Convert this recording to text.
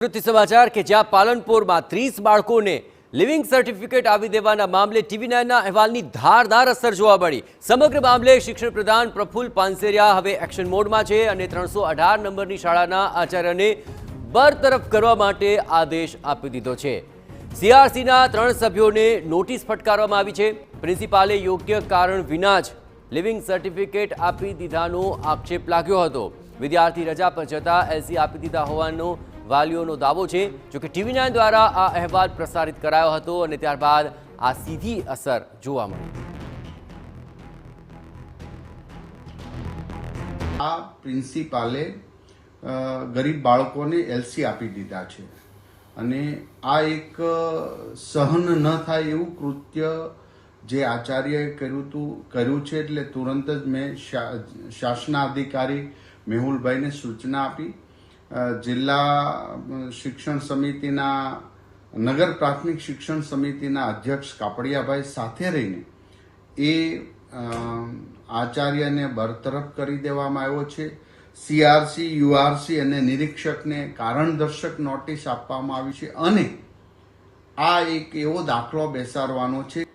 વૃત્તિ સમાચાર કે જ્યાં પાલનપુરમાં 30 બાળકોને લિવિંગ સર્ટિફિકેટ આપી દેવાના મામલે TV9ના અહેવાલની ધારદાર અસર જોવા મળી। સમગ્ર મામલે શિક્ષણ પ્રધાન પ્રફુલ્લ પાનસેરિયા હવે એક્શન મોડમાં છે અને 318 નંબરની શાળાના આચાર્યને બરતરફ કરવા માટે આદેશ આપી દીધો છે। CRCના 3 સભ્યોને નોટિસ ફટકારવામાં આવી છે। પ્રિન્સિપાલે યોગ્ય કારણ વિના જ લિવિંગ સર્ટિફિકેટ આપી દીધાનો આક્ષેપ લાગ્યો હતો। વિદ્યાર્થી રજા પર જતા LC આપી દીધા હોવાનો વાલીઓનો દાવો છે। જો કે TV9 દ્વારા આ અહેવાલ પ્રસારિત કરાયો હતો અને ત્યારબાદ આ સીધી અસર જોવા મળી। આ પ્રિન્સિપાલે ગરીબ બાળકોને LC આપી દીધા છે અને આ એક સહન ન થાય એવું કૃત્ય જે આચાર્યએ કર્યું છે। એટલે તુરંત જ મેં શાસનાધિકારી મેહુલભાઈને સૂચના આપી। જિલ્લા શિક્ષણ સમિતિના નગર પ્રાથમિક શિક્ષણ સમિતિના અધ્યક્ષ કાપડિયાભાઈ સાથે રહીને એ આચાર્યને બરતરફ કરી દેવામાં આવ્યો છે। CRC URC અને નિરીક્ષકને કારણદર્શક નોટિસ આપવામાં આવી છે અને આ એક એવો દાખલો બેસાડવાનો છે